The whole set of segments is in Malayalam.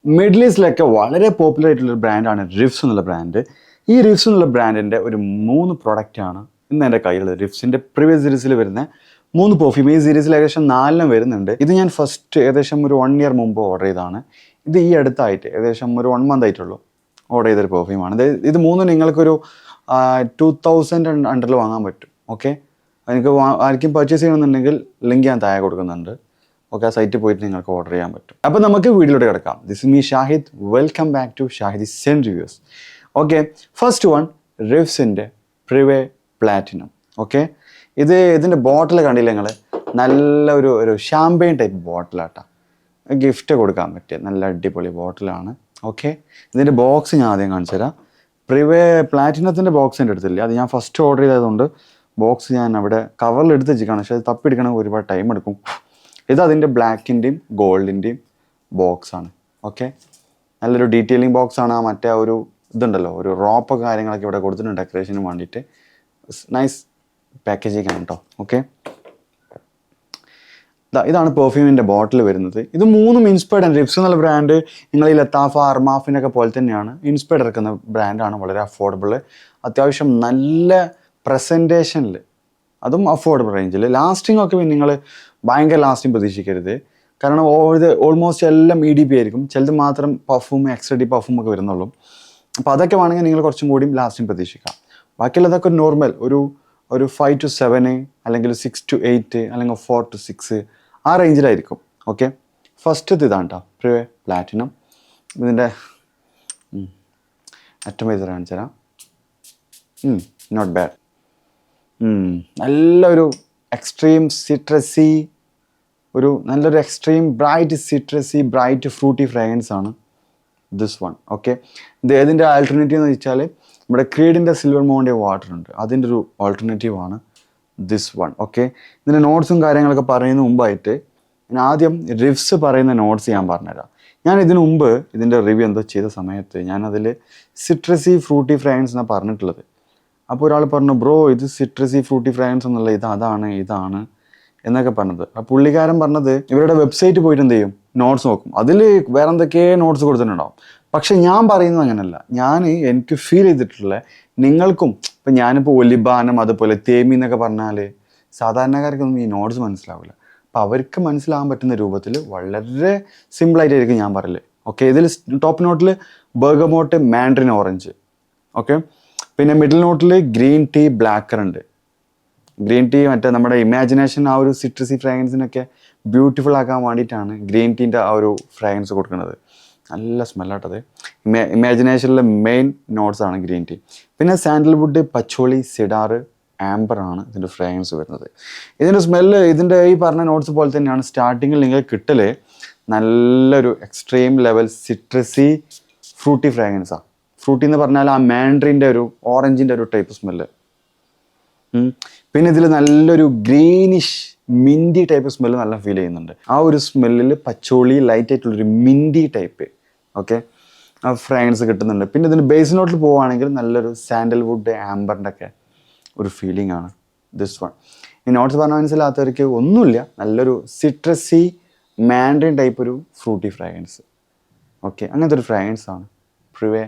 മിഡിൽ ഈസ്റ്റിലൊക്കെ വളരെ പോപ്പുലർ ആയിട്ടുള്ള ഒരു ബ്രാൻഡാണ് റിഫ്സ് എന്നുള്ള ബ്രാൻഡ്. ഈ റിഫ്സ് എന്നുള്ള ബ്രാൻഡിൻ്റെ ഒരു 3 പ്രൊഡക്റ്റാണ് ഇന്ന് എൻ്റെ കയ്യിലുള്ളത്. റിഫ്സിൻ്റെ പ്രീവിയസ് സീരീസിൽ വരുന്ന 3 പെർഫ്യൂം. ഈ സീരീസിൽ ഏകദേശം 4 വരുന്നുണ്ട്. ഇത് ഞാൻ ഫസ്റ്റ് ഏകദേശം ഒരു 1 ഇയർ മുമ്പ് ഓർഡർ ചെയ്തതാണ്. ഇത് ഈ അടുത്തായിട്ട് ഏകദേശം ഒരു 1 മന്ത് ആയിട്ടുള്ളൂ ഓർഡർ ചെയ്തൊരു പെർഫ്യൂമാണ്. ഇത് 3 നിങ്ങൾക്കൊരു 2000 അണ്ടറിൽ വാങ്ങാൻ പറ്റും. ഓക്കെ, എനിക്ക് ആർക്കും പർച്ചേസ് ചെയ്യണമെന്നുണ്ടെങ്കിൽ ലിങ്ക് ഞാൻ താഴെ കൊടുക്കുന്നുണ്ട്. ഓക്കെ, ആ സൈറ്റിൽ പോയിട്ട് നിങ്ങൾക്ക് ഓർഡർ ചെയ്യാൻ പറ്റും. അപ്പോൾ നമുക്ക് വീഡിയോയിലോട്ട് കിടക്കാം. This is me Shahid. Welcome back to Shahid scent reviews. Okay, first one റിഫ്സിൻ്റെ പ്രിവേ പ്ലാറ്റിനം. ഓക്കെ, ഇതിൻ്റെ ബോട്ടിൽ കണ്ടില്ല നിങ്ങൾ? നല്ല ഒരു ഷാമ്പെയിൻ ടൈപ്പ് ബോട്ടിലാട്ടാ. ഗിഫ്റ്റ് കൊടുക്കാൻ പറ്റിയ നല്ല അടിപൊളി ബോട്ടിലാണ്. ഓക്കെ, ഇതിൻ്റെ ബോക്സ് ഞാൻ ആദ്യം കാണിച്ചു തരാം. പ്രിവേ പ്ലാറ്റിനത്തിൻ്റെ ബോക്സ് എൻ്റെ അടുത്തില്ല. അത് ഞാൻ ഫസ്റ്റ് ഓർഡർ ചെയ്തതുകൊണ്ട് ബോക്സ് ഞാൻ അവിടെ കവറിൽ എടുത്ത് വെച്ചിരിക്കുകയാണ്. പക്ഷേ അത് തപ്പിയെടുക്കണമെങ്കിൽ ഒരുപാട് ടൈം എടുക്കും. ഇത് അതിൻ്റെ ബ്ലാക്കിൻ്റെയും ഗോൾഡിൻ്റെയും ബോക്സാണ്. ഓക്കെ, നല്ലൊരു ഡീറ്റെയിലിംഗ് ബോക്സാണ്. ആ മറ്റേ ഒരു ഇതുണ്ടല്ലോ, ഒരു റോപ്പ് കാര്യങ്ങളൊക്കെ ഇവിടെ കൊടുത്തിട്ടുണ്ട് ഡെക്കറേഷന് വേണ്ടിയിട്ട്. നൈസ് പാക്കേജിങ് ആണ് കേട്ടോ. ഓക്കെ, ഇതാണ് പെർഫ്യൂമിൻ്റെ ബോട്ടിൽ വരുന്നത്. ഇത് 3 ഇൻസ്പയർഡ് ആണ്. റിഫ്സ് എന്നുള്ള ബ്രാൻഡ് നിങ്ങൾ ഈ ലത്താഫ, അർമാഫിനൊക്കെ പോലെ തന്നെയാണ് ഇൻസ്പയർഡ് ഇറക്കുന്ന ബ്രാൻഡാണ്. വളരെ അഫോർഡബിൾ, അത്യാവശ്യം നല്ല പ്രസൻറ്റേഷനിൽ, അതും അഫോർഡബിൾ റേഞ്ചിൽ. ലാസ്റ്റിംഗ് ഒക്കെ നിങ്ങൾ ഭയങ്കര ലാസ്റ്റിംഗ് പ്രതീക്ഷിക്കരുത്. കാരണം ഓൾമോസ്റ്റ് എല്ലാം EDP ആയിരിക്കും. ചിലത് മാത്രം പഫും എക്സ്ട്രാ ഡി പഫും ഒക്കെ വരുന്നുള്ളൂ. അപ്പോൾ അതൊക്കെ വേണമെങ്കിൽ നിങ്ങൾ കുറച്ചും കൂടി ലാസ്റ്റിംഗ് പ്രതീക്ഷിക്കാം. ബാക്കിയുള്ളതൊക്കെ നോർമൽ ഒരു 5 to 7 അല്ലെങ്കിൽ 6 to 8 അല്ലെങ്കിൽ 4 to 6 ആ റേഞ്ചിലായിരിക്കും. ഓക്കെ, ഫസ്റ്റ് ഇതാണ് കേട്ടോ, പ്രിവേ പ്ലാറ്റിനം. ഇതിൻ്റെ അറ്റമൈസർ കാണിച്ചു തരാം. Not bad. നല്ലൊരു എക്സ്ട്രീം സിട്രസി, നല്ലൊരു extreme bright citrusy, bright fruity fragrance ആണ് ദിസ് വൺ. ഓക്കെ, ഇതിൻ്റെ ആൾട്ടർനേറ്റീവ് എന്ന് വെച്ചാൽ നമ്മുടെ ക്രീഡിൻ്റെ സിൽവർ മൗണ്ട് വാട്ടർ ഉണ്ട്, അതിൻ്റെ ഒരു ഓൾട്ടർനേറ്റീവ് ആണ് ദിസ് വൺ. ഓക്കെ, ഇതിൻ്റെ നോട്ട്സും കാര്യങ്ങളൊക്കെ പറയുന്ന മുമ്പായിട്ട് ഞാൻ ആദ്യം റിഫ്സ് പറയുന്ന നോട്ട്സ് ഞാൻ പറഞ്ഞുതരാം. ഞാൻ ഇതിനു മുമ്പ് ഇതിൻ്റെ റിവ്യൂ എന്തോ ചെയ്ത സമയത്ത് ഞാനതിൽ സിട്രസി ഫ്രൂട്ടി ഫ്രാഗ്രൻസ് എന്നാണ് പറഞ്ഞിട്ടുള്ളത്. അപ്പോൾ ഒരാൾ പറഞ്ഞു, ബ്രോ ഇത് സിട്രസി ഫ്രൂട്ടി ഫ്രാഗ്രൻസ് എന്നുള്ള ഇതാണ് എന്നൊക്കെ പറഞ്ഞത്. ആ പുള്ളിക്കാരൻ പറഞ്ഞത് ഇവരുടെ വെബ്സൈറ്റ് പോയിട്ട് എന്ത് ചെയ്യും, നോട്ട്സ് നോക്കും, അതിൽ വേറെ എന്തൊക്കെ നോട്ട്സ് കൊടുത്തിട്ടുണ്ടാവും. പക്ഷെ ഞാൻ പറയുന്നത് അങ്ങനെയല്ല. എനിക്ക് ഫീൽ ചെയ്തിട്ടുള്ള നിങ്ങൾക്കും, ഇപ്പം ഞാനിപ്പോൾ ഒലിബാനം അതുപോലെ തേമി എന്നൊക്കെ പറഞ്ഞാൽ സാധാരണക്കാർക്കൊന്നും ഈ നോട്ട്സ് മനസ്സിലാവില്ല. അപ്പോൾ അവർക്ക് മനസ്സിലാകാൻ പറ്റുന്ന രൂപത്തിൽ വളരെ സിമ്പിളായിട്ടായിരിക്കും ഞാൻ പറയല്. ഓക്കെ, ഇതിൽ ടോപ്പ് നോട്ടിൽ ബർഗമോട്ട്, മാൻഡറിൻ ഓറഞ്ച്. ഓക്കെ, പിന്നെ മിഡിൽ നോട്ടിൽ ഗ്രീൻ ടീ ബ്ലാക്കർ ഉണ്ട്. ഗ്രീൻ ടീ മറ്റേ നമ്മുടെ ഇമാജിനേഷൻ ആ ഒരു സിട്രസി ഫ്രാഗ്രൻസിനൊക്കെ ബ്യൂട്ടിഫുൾ ആക്കാൻ വേണ്ടിയിട്ടാണ് ഗ്രീൻ ടീൻ്റെ ആ ഒരു ഫ്രാഗ്രൻസ് കൊടുക്കുന്നത്. നല്ല സ്മെല്ലാട്ടത്. ഇമാജിനേഷനിലെ മെയിൻ നോട്ട്സ് ആണ് ഗ്രീൻ ടീ. പിന്നെ സാൻഡൽവുഡ്, പച്ചോളി, സിഡാർ, ആംബർ ആണ് ഇതിൻ്റെ ഫ്രാഗ്രൻസ് വരുന്നത്. ഇതിൻ്റെ സ്മെല്ല് ഇതിൻ്റെ ഈ പറഞ്ഞ നോട്ട്സ് പോലെ തന്നെയാണ് സ്റ്റാർട്ടിങ്ങിൽ നിങ്ങൾ കിട്ടൽ. നല്ലൊരു എക്സ്ട്രീം ലെവൽ സിട്രസി ഫ്രൂട്ടി ഫ്രാഗ്രൻസാണ്. ഫ്രൂട്ടി എന്ന് പറഞ്ഞാൽ ആ മാൻഡറിൻ്റെ ഒരു ഓറഞ്ചിൻ്റെ ഒരു ടൈപ്പ് സ്മെല്ല്. പിന്നെ ഇതിൽ നല്ലൊരു ഗ്രീനിഷ് മിൻറ്റി ടൈപ്പ് സ്മെല്ല് നല്ല ഫീൽ ചെയ്യുന്നുണ്ട്. ആ ഒരു സ്മെല്ലിൽ പച്ചോളി ലൈറ്റ് ആയിട്ടുള്ളൊരു മിൻറ്റി ടൈപ്പ് ഓക്കെ ആ ഫ്രാഗ്രൻസ് കിട്ടുന്നുണ്ട്. പിന്നെ ഇതിന് ബേസ് നോട്ടിൽ പോവുകയാണെങ്കിൽ നല്ലൊരു സാൻഡൽവുഡ്, ആംബറിൻ്റെ ഒക്കെ ഒരു ഫീലിംഗ് ആണ് ദിസ് വൺ. ഈ നോട്ട്സ് പറഞ്ഞ മനസ്സിലാത്തവർക്ക് ഒന്നുമില്ല, നല്ലൊരു സിട്രസി മാൻഡറിൻ ടൈപ്പ് ഒരു ഫ്രൂട്ടി ഫ്രാഗ്രൻസ്. ഓക്കെ, അങ്ങനത്തെ ഒരു ഫ്രാഗ്രൻസ് ആണ് പ്രിവേ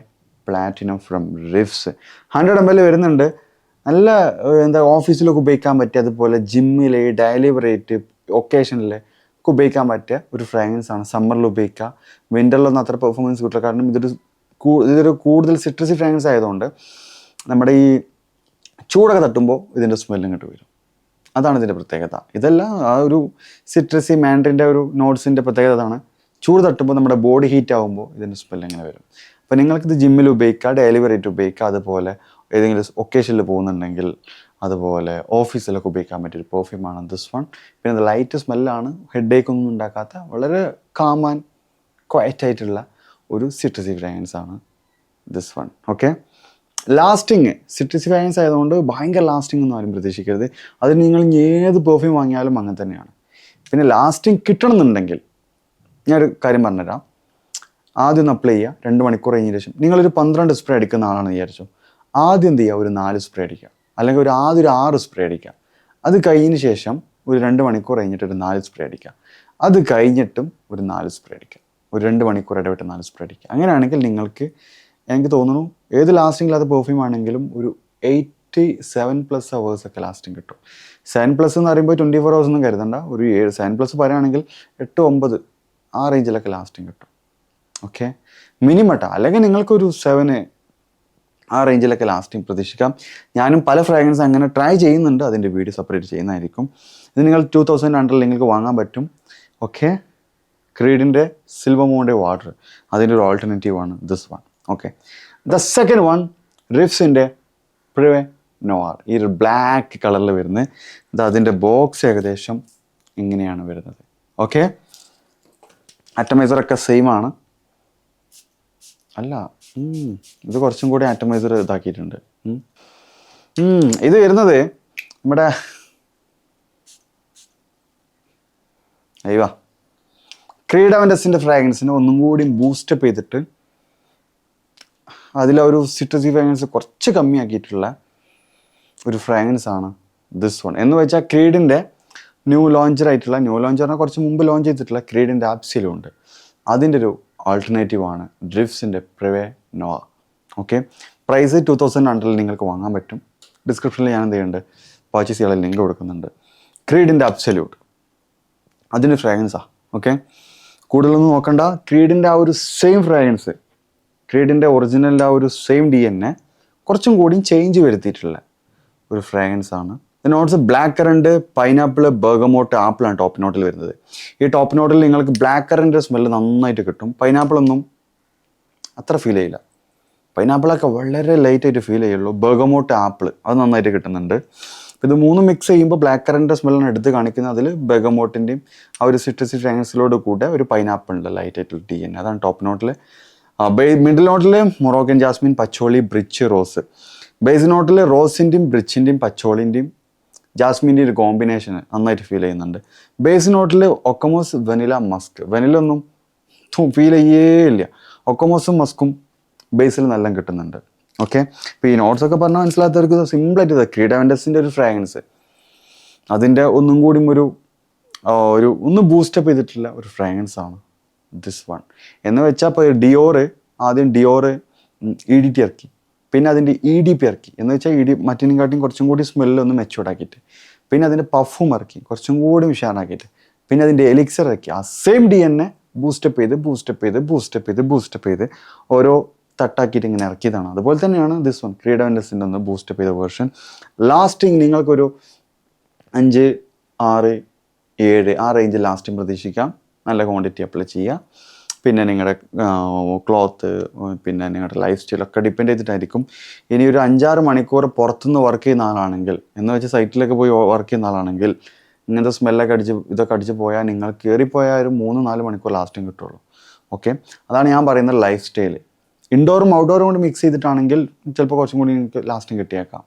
പ്ലാറ്റിനം ഫ്രം റിഫ്സ്. 100 ml വരുന്നുണ്ട്. നല്ല ഓഫീസിലൊക്കെ ഉപയോഗിക്കാൻ പറ്റിയ, അതുപോലെ ജിമ്മിൽ ഡെയിലി റേറ്റ് ഒക്കേഷനിൽ ഒക്കെ ഉപയോഗിക്കാൻ പറ്റിയ ഒരു ഫ്രാഗ്രൻസ് ആണ്. സമ്മറിൽ ഉപയോഗിക്കുക, വിൻ്ററിലൊന്നും അത്ര പെർഫോമൻസ് കിട്ടില്ല. കാരണം ഇതൊരു കൂടുതൽ സിട്രസി ഫ്രാഗ്രൻസ് ആയതുകൊണ്ട് നമ്മുടെ ഈ ചൂടൊക്കെ തട്ടുമ്പോൾ ഇതിൻ്റെ സ്മെല്ലും ഇങ്ങോട്ട് വരും. അതാണ് ഇതിൻ്റെ പ്രത്യേകത. ഇതെല്ലാം ആ ഒരു സിട്രസി മാൻഡറിൻ്റെ ഒരു നോട്ട്സിൻ്റെ പ്രത്യേകത അതാണ്. ചൂട് തട്ടുമ്പോൾ നമ്മുടെ ബോഡി ഹീറ്റ് ആകുമ്പോൾ ഇതിൻ്റെ സ്മെല്ല് ഇങ്ങനെ വരും. അപ്പോൾ നിങ്ങൾക്കിത് ജിമ്മിൽ ഉപയോഗിക്കുക, ഡെയിലി റേറ്റ് ഉപയോഗിക്കുക, അതുപോലെ ഏതെങ്കിലും ഒക്കേഷനിൽ പോകുന്നുണ്ടെങ്കിൽ അതുപോലെ ഓഫീസിലൊക്കെ ഉപയോഗിക്കാൻ പറ്റിയൊരു പെർഫ്യൂമാണ് ദിസ് വൺ. പിന്നെ ഇത് ലൈറ്റ് സ്മെല്ലാണ്, ഹെഡേക്ക് ഒന്നും ഉണ്ടാക്കാത്ത വളരെ കാം ആൻഡ് ക്വയറ്റ് ആയിട്ടുള്ള ഒരു സിട്രസി ഫ്രാഗ്രൻസ് ആണ് this one. Okay, lasting citrusy fragrance ആയതുകൊണ്ട് ഭയങ്കര ലാസ്റ്റിംഗ് ഒന്നും ആരും പ്രതീക്ഷിക്കരുത്. അതിന് നിങ്ങൾ ഏത് പെർഫ്യൂം വാങ്ങിയാലും അങ്ങനെ തന്നെയാണ്. പിന്നെ ലാസ്റ്റിംഗ് കിട്ടണമെന്നുണ്ടെങ്കിൽ ഞാനൊരു കാര്യം പറഞ്ഞുതരാം. ആദ്യം ഒന്ന് അപ്ലൈ ചെയ്യുക. 2 മണിക്കൂർ കഴിഞ്ഞ ശേഷം നിങ്ങളൊരു 12 സ്പ്രേ അടിക്കുന്ന ആളാണെന്ന് വിചാരിച്ചു. ആദ്യം എന്ത് ചെയ്യുക, ഒരു 4 സ്പ്രേ അടിക്കുക, അല്ലെങ്കിൽ ആദ്യം ഒരു 6 സ്പ്രേ അടിക്കുക. അത് കഴിഞ്ഞതിന് ശേഷം ഒരു 2 മണിക്കൂർ കഴിഞ്ഞിട്ട് ഒരു 4 സ്പ്രേ അടിക്കുക. അത് കഴിഞ്ഞിട്ടും ഒരു 4 സ്പ്രേ അടിക്കുക. ഒരു 2 മണിക്കൂർ ഇടവിട്ട് 4 സ്പ്രേ അടിക്കുക. അങ്ങനെയാണെങ്കിൽ നിങ്ങൾക്ക് എനിക്ക് തോന്നുന്നു ഏത് ലാസ്റ്റിംഗ് ഇല്ലാത്ത പെർഫ്യൂം ആണെങ്കിലും ഒരു 87+ hours ഒക്കെ ലാസ്റ്റിംഗ് കിട്ടും. 7+ എന്ന് പറയുമ്പോൾ 24 hours ഒന്നും കരുതണ്ട. ഒരു 7+ പറയുകയാണെങ്കിൽ 8-9 ആ റേഞ്ചിലൊക്കെ ലാസ്റ്റിംഗ് കിട്ടും. ഓക്കെ, മിനിമം കേട്ടോ. അല്ലെങ്കിൽ നിങ്ങൾക്കൊരു 7 ആ റേഞ്ചിലൊക്കെ ലാസ്റ്റിംഗ് പ്രതീക്ഷിക്കാം. ഞാനും പല ഫ്രാഗ്രൻസ് അങ്ങനെ ട്രൈ ചെയ്യുന്നുണ്ട്, അതിൻ്റെ വീഡിയോ സെപ്പറേറ്റ് ചെയ്യുന്നതായിരിക്കും. ഇത് നിങ്ങൾ 2000 അണ്ടറിൽ നിങ്ങൾക്ക് വാങ്ങാൻ പറ്റും. ഓക്കെ, ക്രീഡിൻ്റെ സിൽവർ മൗണ്ട് വാട്ടർ, അതിൻ്റെ ഒരു ഓൾട്ടർനേറ്റീവ് ആണ് this one. Okay, the second one റിഫ്സിൻ്റെ പ്രിവേ നോവാർ. ഈ ഒരു ബ്ലാക്ക് കളറിൽ വരുന്നത്. ഇത് അതിൻ്റെ ബോക്സ് ഏകദേശം ഇങ്ങനെയാണ് വരുന്നത്. ഓക്കെ, അറ്റമൈസറൊക്കെ സെയിം ആണ്. അല്ല, ഇത് കുറച്ചും കൂടി ആറ്റമൈസർ ഇതാക്കിയിട്ടുണ്ട്. ഇത് വരുന്നത് നമ്മുടെ അയ്യോ ക്രീഡ് അവൻറ്റസിൻ്റെ ഫ്രാഗ്രൻസിനെ ഒന്നും കൂടി ബൂസ്റ്റപ്പ് ചെയ്തിട്ട് അതിലൊരു സിട്രസി ഫ്രാഗ്രൻസ് കുറച്ച് കമ്മിയാക്കിയിട്ടുള്ള ഒരു ഫ്രാഗ്രൻസ് ആണ് ദിസ് വൺ. എന്ന് വെച്ചാൽ ക്രീഡിൻ്റെ ന്യൂ ലോഞ്ചറായിട്ടുള്ള, ന്യൂ ലോഞ്ചറിനെ കുറച്ച് മുമ്പ് ലോഞ്ച് ചെയ്തിട്ടുള്ള ക്രീഡിൻ്റെ ആപ്സിലും ഉണ്ട്. അതിൻ്റെ ഒരു ആൾട്ടർനേറ്റീവ് ആണ് ഡ്രിഫ്സിൻ്റെ പ്രിവേ നോവ. ഓക്കെ, പ്രൈസ് 2000 അണ്ടറിൽ നിങ്ങൾക്ക് വാങ്ങാൻ പറ്റും. ഡിസ്ക്രിപ്ഷനിൽ ഞാൻ എന്ത് ചെയ്യുന്നുണ്ട്, പർച്ചേസ് ചെയ്യാനുള്ള ലിങ്ക് കൊടുക്കുന്നുണ്ട്. ക്രീഡിൻ്റെ അബ്സല്യൂട്ട് അതിൻ്റെ ഫ്രാഗ്രൻസാണ്. ഓക്കെ, കൂടുതലൊന്നും നോക്കണ്ട. ക്രീഡിൻ്റെ ആ ഒരു സെയിം ഫ്രാഗ്രൻസ്, ക്രീഡിൻ്റെ ഒറിജിനലിൻ്റെ ആ ഒരു സെയിം DNA കുറച്ചും കൂടി ചേഞ്ച് വരുത്തിയിട്ടുള്ള ഒരു ഫ്രാഗ്രൻസ് ആണ്. Notes black currant, pineapple, bergamot, ആപ്പിളാണ് ടോപ്പ് നോട്ടിൽ വരുന്നത്. ഈ ടോപ്പ് നോട്ടിൽ നിങ്ങൾക്ക് ബ്ലാക്ക് കറണ്ടിൻ്റെ സ്മെല്ല് നന്നായിട്ട് കിട്ടും. പൈനാപ്പിളൊന്നും അത്ര ഫീൽ ചെയ്യില്ല. പൈനാപ്പിളൊക്കെ വളരെ ലൈറ്റായിട്ട് ഫീൽ ചെയ്യുള്ളൂ. ബർഗമോട്ട്, ആപ്പിൾ അത് നന്നായിട്ട് കിട്ടുന്നുണ്ട്. ഇത് മൂന്നും മിക്സ് ചെയ്യുമ്പോൾ ബ്ലാക്ക് കറണ്ടിൻ്റെ സ്മെല്ലാണ് എടുത്ത് കാണിക്കുന്നത്. അതിൽ ബർഗമോട്ടിൻ്റെയും ആ ഒരു സിട്രസി ഫ്രാഗ്രൻസിലോട് കൂടെ ഒരു പൈനാപ്പിളിൻ്റെ ലൈറ്റായിട്ടുള്ള DNA, അതാണ് ടോപ്പ് നോട്ടിൽ. മിഡിൽ നോട്ടിൽ Moroccan Jasmine, patchouli, ബ്രിച്ച്, rose. Base നോട്ടിൽ റോസിൻ്റെയും ബ്രിച്ചിൻ്റെയും പച്ചോളിൻ്റെയും ജാസ്മിൻ്റെ ഒരു കോമ്പിനേഷൻ നന്നായിട്ട് ഫീൽ ചെയ്യുന്നുണ്ട്. ബേസ് നോട്ടിൽ ഒക്കമോസ്, വെനില, മസ്ക്. വെനില ഒന്നും ഫീൽ ചെയ്യേ ഇല്ല. ഒക്കമോസും മസ്കും ബേസിൽ നല്ല കിട്ടുന്നുണ്ട്. ഓക്കെ, ഇപ്പോൾ ഈ നോട്ട്സ് ഒക്കെ പറഞ്ഞാൽ മനസ്സിലാത്തവർക്ക് സിമ്പിളായിട്ട് ക്രീഡ് അവൻറ്റസിൻ്റെ ഒരു ഫ്രാഗ്രൻസ് അതിൻ്റെ ഒന്നും കൂടി ഒരു ഒന്ന് ബൂസ്റ്റപ്പ് ചെയ്തിട്ടുള്ള ഒരു ഫ്രാഗ്രൻസ് ആണ് ദിസ് വൺ. എന്ന് വെച്ചാൽ ഇപ്പോൾ ഡിയോറ് ആദ്യം ഡിയോറ് EDT ഇറക്കി, പിന്നെ അതിൻ്റെ EDP ഇറക്കി. എന്ന് വെച്ചാൽ മറ്റിനെക്കാട്ടിയും കുറച്ചും കൂടി സ്മെല്ലൊന്ന് മെച്ചൂർഡാക്കിയിട്ട്, പിന്നെ അതിൻ്റെ പഫും ഇറക്കി കുറച്ചും കൂടി ഉഷാറാക്കിയിട്ട്, പിന്നെ അതിൻ്റെ എലിക്സർ ഇറക്കി. ആ സെയിം DNA ബൂസ്റ്റപ്പ് ചെയ്ത് ഓരോ തട്ടാക്കിയിട്ട് ഇങ്ങനെ ഇറക്കിയതാണ്. അതുപോലെ തന്നെയാണ് ദിസ് വൺ ക്രീഡ് അവൻറ്റസിൻ്റെ ഒന്ന് ബൂസ്റ്റപ്പ് ചെയ്ത വേർഷൻ. ലാസ്റ്റിംഗ് നിങ്ങൾക്കൊരു 5, 6, 7 ആ റേഞ്ചിൽ ലാസ്റ്റിംഗ് പ്രതീക്ഷിക്കാം. നല്ല ക്വാണ്ടിറ്റി അപ്ലൈ ചെയ്യുക. പിന്നെ നിങ്ങളുടെ ക്ലോത്ത്, പിന്നെ നിങ്ങളുടെ ലൈഫ് സ്റ്റൈലൊക്കെ ഡിപ്പെൻഡ് ചെയ്തിട്ടായിരിക്കും. ഇനി ഒരു 5-6 മണിക്കൂർ പുറത്തുനിന്ന് വർക്ക് ചെയ്യുന്ന ആളാണെങ്കിൽ, എന്ന് വെച്ചാൽ സൈറ്റിലൊക്കെ പോയി വർക്ക് ചെയ്യുന്ന ആളാണെങ്കിൽ, ഇങ്ങനത്തെ സ്മെല്ലൊക്കെ ഇതൊക്കെ അടിച്ച് പോയാൽ നിങ്ങൾ കയറിപ്പോയാൽ ഒരു 3-4 മണിക്കൂർ ലാസ്റ്റിംഗ് കിട്ടുള്ളൂ. ഓക്കെ, അതാണ് ഞാൻ പറയുന്നത് ലൈഫ് സ്റ്റൈൽ. ഇൻഡോറും ഔട്ട്ഡോറും കൊണ്ട് മിക്സ് ചെയ്തിട്ടാണെങ്കിൽ ചിലപ്പോൾ കുറച്ചും കൂടി നിങ്ങൾക്ക് ലാസ്റ്റിംഗ് കിട്ടിയേക്കാം.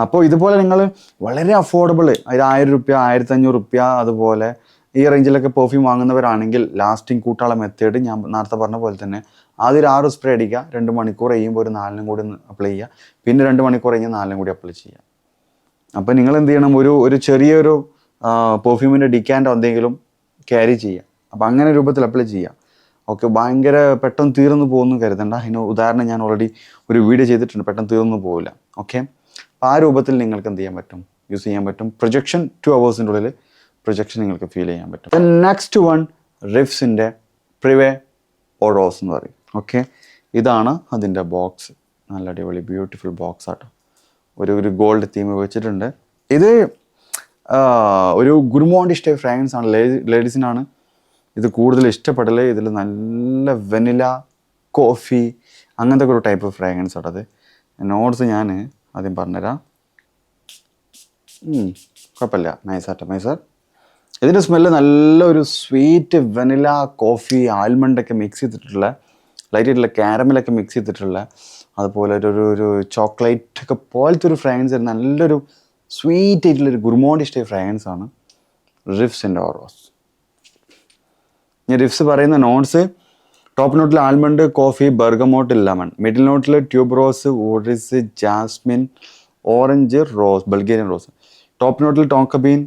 അപ്പോൾ ഇതുപോലെ നിങ്ങൾ വളരെ അഫോർഡബിൾ, 1000 രൂപ, 1500 രൂപ അതുപോലെ ഈ റേഞ്ചിലൊക്കെ പെർഫ്യൂം വാങ്ങുന്നവരാണെങ്കിൽ ലാസ്റ്റിംഗ് കൂട്ടാനുള്ള മെത്തേഡ് ഞാൻ നേരത്തെ പറഞ്ഞ പോലെ തന്നെ ആദ്യം 6 സ്പ്രേ അടിക്കുക, 2 മണിക്കൂർ കഴിയുമ്പോൾ ഒരു 4 കൂടി അപ്ലൈ ചെയ്യുക, പിന്നെ 2 മണിക്കൂർ കഴിഞ്ഞാൽ 4 കൂടി അപ്ലൈ ചെയ്യുക. അപ്പോൾ നിങ്ങൾ എന്ത് ചെയ്യണം, ഒരു ചെറിയൊരു പെർഫ്യൂമിൻ്റെ ഡിക്കാൻഡോ എന്തെങ്കിലും ക്യാരി ചെയ്യുക. അപ്പോൾ അങ്ങനെ രൂപത്തിൽ അപ്ലൈ ചെയ്യുക. ഓക്കെ, ഭയങ്കര പെട്ടെന്ന് തീർന്നു പോകുന്നു കരുതണ്ട. അതിന് ഉദാഹരണം ഞാൻ ഓൾറെഡി ഒരു വീഡിയോ ചെയ്തിട്ടുണ്ട്, പെട്ടെന്ന് തീർന്നു പോകില്ല. ഓക്കെ, അപ്പോൾ ആ രൂപത്തിൽ നിങ്ങൾക്ക് എന്ത് ചെയ്യാൻ പറ്റും, യൂസ് ചെയ്യാൻ പറ്റും. പ്രൊജക്ഷൻ 2 hours ഉള്ളിൽ പ്രൊജക്ഷൻ നിങ്ങൾക്ക് ഫീൽ ചെയ്യാൻ പറ്റും. നെക്സ്റ്റ് വൺ റിഫ്സിൻ്റെ പ്രിവേ ഓഡോസ് എന്ന് പറയും. ഓക്കെ, ഇതാണ് അതിൻ്റെ ബോക്സ്. നല്ല അടിപൊളി ബ്യൂട്ടിഫുൾ ബോക്സ് ആട്ടോ. ഒരു ഗോൾഡ് തീം വെച്ചിട്ടുണ്ട്. ഇത് ഒരു ഗുർമോണ്ടി സ്റ്റൈൽ ഫ്രാഗ്രൻസ് ആണ്. ലേഡീസിനാണ് ഇത് കൂടുതൽ ഇഷ്ടപ്പെടൽ. ഇതിൽ നല്ല വെനില, കോഫി അങ്ങനത്തെ ഒരു ടൈപ്പ് ഓഫ് ഫ്രാഗ്രൻസ് ആണ്. അത് നോട്ട്സ് ഞാൻ ആദ്യം പറഞ്ഞുതരാം. കുഴപ്പമില്ല, നൈസാട്ടോ നൈസർ. ഇതിൻ്റെ സ്മെല്ല് നല്ലൊരു സ്വീറ്റ് വെനില, കോഫി, ആൽമണ്ടൊക്കെ മിക്സ് ചെയ്തിട്ടുള്ള, ലൈറ്റായിട്ടുള്ള കാരമലൊക്കെ മിക്സ് ചെയ്തിട്ടുള്ള, അതുപോലെ ഒരു ചോക്ലേറ്റ് ഒക്കെ പോലത്തെ ഒരു ഫ്രാഗ്രൻസ്, നല്ലൊരു സ്വീറ്റ് ആയിട്ടുള്ളൊരു ഗുർമോണ്ടി സ്റ്റൈൽ ഫ്രാഗ്രൻസ് ആണ് റിഫ്സിൻ്റെ ഓറോസ്. ഞാൻ റിഫ്സ് പറയുന്ന നോട്ട്സ് ടോപ്പ് നോട്ടിൽ almond, coffee, bergamot, lemon. Middle നോട്ടിൽ tuberose, orris, jasmine, orange, rose, Bulgarian rose. Top നോട്ടിൽ tonka bean,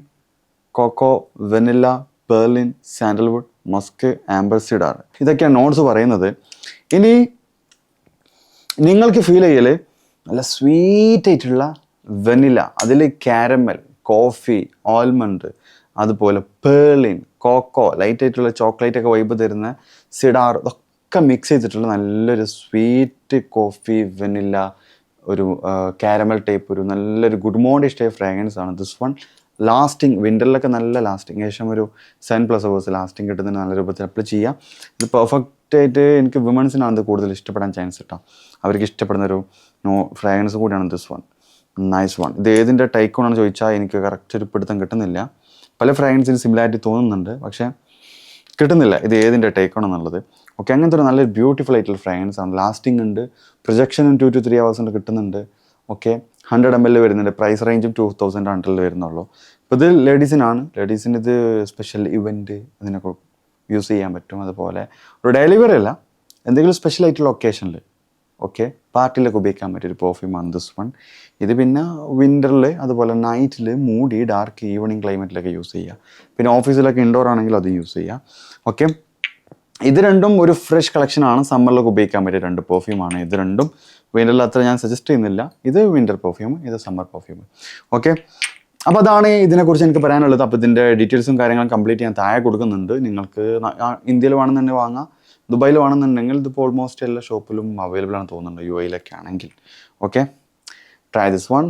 cocoa, vanilla, Berlin, sandalwood, musk, amber cedar. ഇതൊക്കെയാണ് നോട്ട്സ് പറയുന്നത്. ഇനി നിങ്ങൾക്ക് ഫീൽ ചെയ്യൽ നല്ല സ്വീറ്റ് ആയിട്ടുള്ള വെനില, അതിൽ കാരമൽ, കോഫി, ആൽമണ്ട്, അതുപോലെ പേർലിൻ, കോക്കോ, ലൈറ്റ് ആയിട്ടുള്ള ചോക്ലേറ്റ് ഒക്കെ വൈബ് തരുന്ന സിഡാർ, ഇതൊക്കെ മിക്സ് ചെയ്തിട്ടുള്ള നല്ലൊരു സ്വീറ്റ് കോഫി, വെനില, ഒരു കാരമൽ ടൈപ്പ് ഒരു നല്ലൊരു ഗുഡ് മോർണിംഗ് സ്റ്റേ ഫ്രാഗ്രൻസ് ആണ് ദിസ് വൺ. ലാസ്റ്റിംഗ്, വിൻ്ററിലൊക്കെ നല്ല ലാസ്റ്റിംഗ്, ഏകദേശം ഒരു 7+ hours ലാസ്റ്റിംഗ് കിട്ടുന്നതിന് നല്ല രൂപത്തിൽ അപ്ലൈ ചെയ്യാം. ഇത് പെർഫെക്റ്റ് ആയിട്ട് എനിക്ക് വിമൻസിനാണ് ഇത് കൂടുതൽ ഇഷ്ടപ്പെടാൻ ചാൻസ് കിട്ടാം. അവർക്ക് ഇഷ്ടപ്പെടുന്ന ഒരു ഫ്രാഗ്രൻസ് കൂടിയാണ് ദിസ് വൺ. Nice one. ഇത് ഏതിൻ്റെ ടൈക്കോണാണെന്ന് ചോദിച്ചാൽ എനിക്ക് കറക്റ്റ് ഒരു പിടുത്തം കിട്ടുന്നില്ല. പല ഫ്രാഗ്രൻസിന് സിമിലാരിറ്റി തോന്നുന്നുണ്ട്, പക്ഷേ കിട്ടുന്നില്ല ഇത് ഏതിൻ്റെ ടേക്കാണെന്നുള്ളത്. ഓക്കെ, അങ്ങനത്തെ ഒരു നല്ലൊരു ബ്യൂട്ടിഫുൾ ആയിട്ടുള്ള ഫ്രാഗ്രൻസ് ആണ്. ലാസ്റ്റിംഗ് ഉണ്ട്, പ്രൊജക്ഷനും 2 to 3 hours കൊണ്ട് കിട്ടുന്നുണ്ട്. ഓക്കെ, 100 ml വരുന്നുണ്ട്, പ്രൈസ് റേഞ്ചും 2,100 വരുന്നുള്ളൂ. ഇപ്പോൾ ഇത് ലേഡീസിനാണ്. ലേഡീസിന് ഇത് സ്പെഷ്യൽ ഇവൻറ്റ് അതിനൊക്കെ യൂസ് ചെയ്യാൻ പറ്റും. അതുപോലെ ഒരു ഡെലിവറി അല്ല, എന്തെങ്കിലും സ്പെഷ്യൽ ആയിട്ടുള്ള ഒക്കേഷനിൽ, ഓക്കെ, പാർട്ടിയിലൊക്കെ ഉപയോഗിക്കാൻ പറ്റിയൊരു പെർഫ്യൂമാണ് ദിസ് വൺ. ഇത് പിന്നെ വിൻ്ററിൽ, അതുപോലെ നൈറ്റിൽ, മൂടി ഡാർക്ക് ഈവനിങ് ക്ലൈമറ്റിലൊക്കെ യൂസ് ചെയ്യുക. പിന്നെ ഓഫീസിലൊക്കെ ഇൻഡോർ ആണെങ്കിൽ അത് യൂസ് ചെയ്യുക. ഓക്കെ, ഇത് രണ്ടും ഒരു ഫ്രഷ് കളക്ഷനാണ്. സമ്മറിലൊക്കെ ഉപയോഗിക്കാൻ പറ്റിയ 2 പെർഫ്യൂമാണ്. ഇത് രണ്ടും വിൻ്ററിൽ അത്ര ഞാൻ സജസ്റ്റ് ചെയ്യുന്നില്ല. ഇത് വിൻ്റർ പെർഫ്യൂം, ഇത് സമ്മർ പെർഫ്യൂം. ഓക്കെ, അപ്പോൾ അതാണ് ഇതിനെക്കുറിച്ച് എനിക്ക് പറയാനുള്ളത്. അപ്പോൾ ഇതിൻ്റെ ഡീറ്റെയിൽസും കാര്യങ്ങളും കംപ്ലീറ്റ് ഞാൻ താഴെ കൊടുക്കുന്നുണ്ട്. നിങ്ങൾക്ക് ഇന്ത്യയിൽ വേണമെന്നുണ്ടെങ്കിൽ വാങ്ങാം, ദുബായിൽ വേണമെന്നുണ്ടെങ്കിൽ ഇതിപ്പോൾ ഓൾമോസ്റ്റ് എല്ലാ ഷോപ്പിലും അവൈലബിൾ ആണ് തോന്നുന്നുണ്ട്, UAE ആണെങ്കിൽ. Okay, try this one.